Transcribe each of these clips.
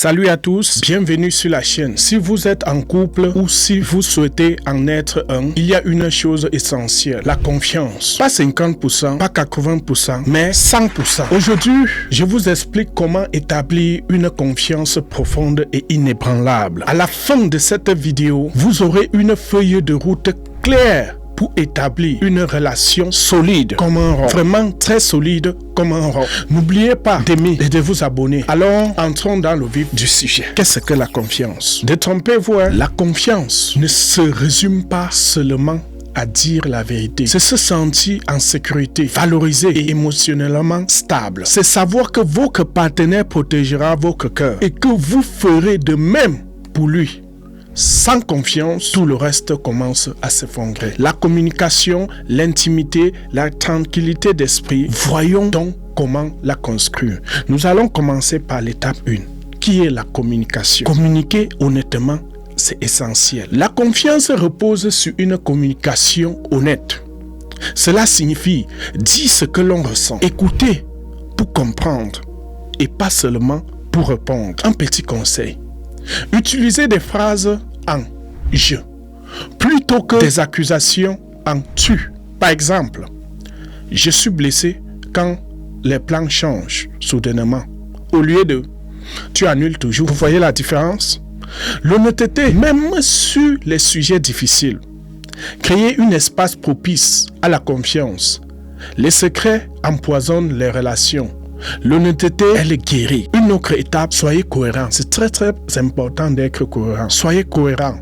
Salut à tous, bienvenue sur la chaîne. Si vous êtes en couple ou si vous souhaitez en être un, il y a une chose essentielle, la confiance. Pas 50%, pas 80%, mais 100%. Aujourd'hui, je vous explique comment établir une confiance profonde et inébranlable. À la fin de cette vidéo, vous aurez une feuille de route claire pour établir une relation solide comme un roc. Vraiment très solide comme un roc. N'oubliez pas d'aimer et de vous abonner. Alors, entrons dans le vif du sujet. Qu'est-ce que la confiance? Détrompez-vous, hein? La confiance ne se résume pas seulement à dire la vérité. C'est se sentir en sécurité, valorisé et émotionnellement stable. C'est savoir que votre partenaire protégera votre cœur et que vous ferez de même pour lui. Sans confiance, tout le reste commence à s'effondrer. La communication, l'intimité, la tranquillité d'esprit, voyons donc comment la construire. Nous allons commencer par l'étape 1, qui est la communication. Communiquer honnêtement, c'est essentiel. La confiance repose sur une communication honnête. Cela signifie dire ce que l'on ressent, écouter pour comprendre et pas seulement pour répondre. Un petit conseil. Utilisez des phrases en « je » plutôt que des accusations en « tu ». Par exemple, « je suis blessé quand les plans changent soudainement » au lieu de « tu annules toujours ». Vous voyez la différence? L'honnêteté, même sur les sujets difficiles. Créer un espace propice à la confiance. Les secrets empoisonnent les relations. L'honnêteté, elle guérit. Une autre étape, soyez cohérent. C'est très important d'être cohérent. Soyez cohérent.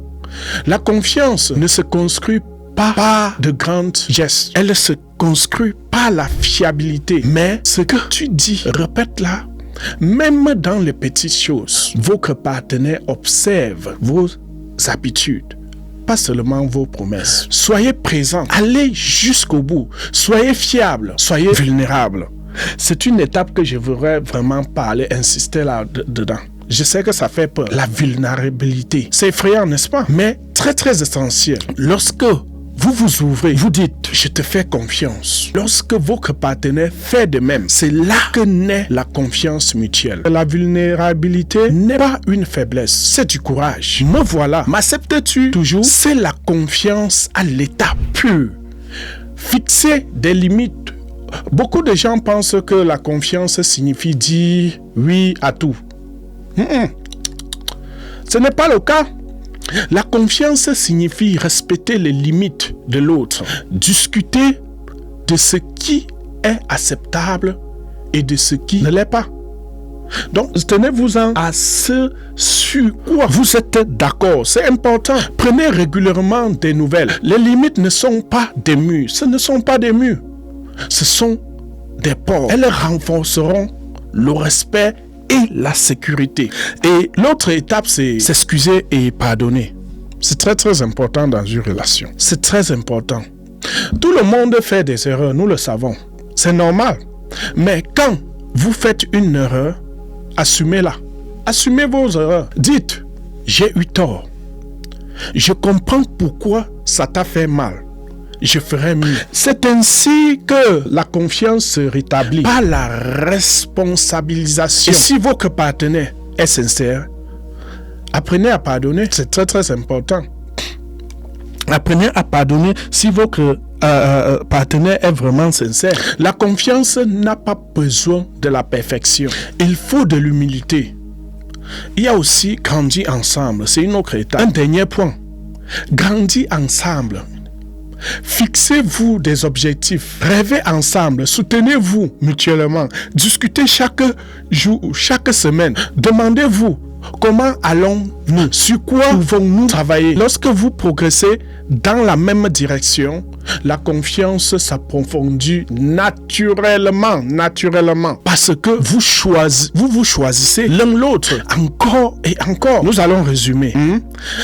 La confiance ne se construit pas par de grands gestes. Elle se construit par la fiabilité. Mais ce que tu dis, répète-la. Même dans les petites choses, votre partenaire observe vos habitudes. Pas seulement vos promesses. Soyez présent. Allez jusqu'au bout. Soyez fiable. Soyez vulnérable. C'est une étape que je voudrais vraiment parler, insister là-dedans. Je sais que ça fait peur. La vulnérabilité. C'est effrayant, n'est-ce pas? Mais très essentiel. Lorsque vous vous ouvrez, vous dites « je te fais confiance ». Lorsque votre partenaire fait de même, c'est là que naît la confiance mutuelle. La vulnérabilité n'est pas une faiblesse, c'est du courage. Me voilà, m'acceptes-tu toujours? C'est la confiance à l'état pur. Fixer des limites. Beaucoup de gens pensent que la confiance signifie dire oui à tout. Ce n'est pas le cas. La confiance signifie respecter les limites de l'autre, discuter de ce qui est acceptable et de ce qui ne l'est pas. Donc, tenez-vous-en à ce sur quoi vous êtes d'accord. C'est important. Prenez régulièrement des nouvelles. Les limites ne sont pas des murs. Ce ne sont pas des murs. Ce sont des portes. Elles renforceront le respect et la sécurité. Et l'autre étape, c'est s'excuser et pardonner. C'est très important dans une relation. C'est très important. Tout le monde fait des erreurs, nous le savons. C'est normal. Mais quand vous faites une erreur, assumez-la. Assumez vos erreurs. Dites, j'ai eu tort. Je comprends pourquoi ça t'a fait mal. Je ferai mieux. C'est ainsi que la confiance se rétablit par la responsabilisation. Et si votre partenaire est sincère, apprenez à pardonner. C'est très important. Apprenez à pardonner si votre partenaire est vraiment sincère. La confiance n'a pas besoin de la perfection. Il faut de l'humilité. Il y a aussi grandir ensemble. C'est une autre étape. Un dernier point. Grandir ensemble. Fixez-vous des objectifs, rêvez ensemble, soutenez-vous mutuellement, discutez chaque jour, chaque semaine, demandez-vous comment allons-nous, sur quoi pouvons-nous travailler. Lorsque vous progressez dans la même direction, la confiance s'approfondit naturellement, parce que vous choisissez l'un l'autre encore et encore. Nous allons résumer.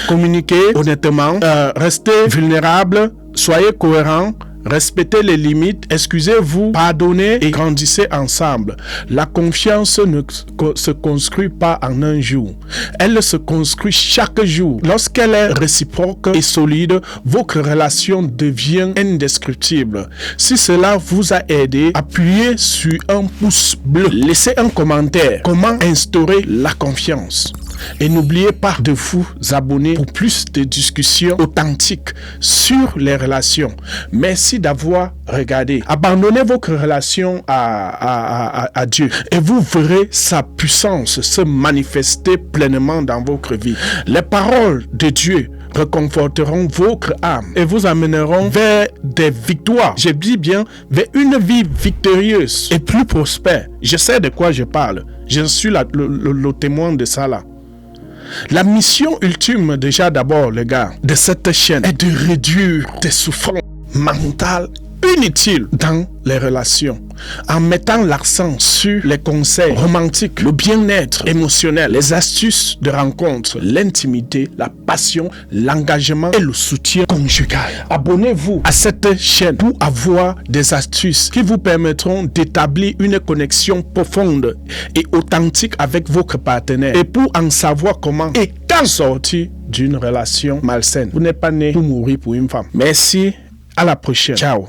Communiquez honnêtement, restez vulnérable. Soyez cohérent, respectez les limites, excusez-vous, pardonnez et grandissez ensemble. La confiance ne se construit pas en un jour. Elle se construit chaque jour. Lorsqu'elle est réciproque et solide, votre relation devient indescriptible. Si cela vous a aidé, appuyez sur un pouce bleu. Laissez un commentaire. Comment instaurer la confiance? Et n'oubliez pas de vous abonner pour plus de discussions authentiques sur les relations. Merci d'avoir regardé. Abandonnez votre relation à Dieu et vous verrez sa puissance se manifester pleinement dans votre vie. Les paroles de Dieu réconforteront votre âme et vous amèneront vers des victoires. Je dis bien vers une vie victorieuse et plus prospère. Je sais de quoi je parle. Je suis le témoin de ça là. La mission ultime déjà d'abord, les gars, de cette chaîne est de réduire des souffrances mentales inutiles dans les relations en mettant l'accent sur les conseils romantiques, le bien-être émotionnel, les astuces de rencontre, l'intimité, la passion, l'engagement et le soutien conjugal. Abonnez-vous à cette chaîne pour avoir des astuces qui vous permettront d'établir une connexion profonde et authentique avec votre partenaire et pour en savoir comment et quand sortir d'une relation malsaine. Vous n'êtes pas né pour mourir pour une femme. Merci, à la prochaine. Ciao.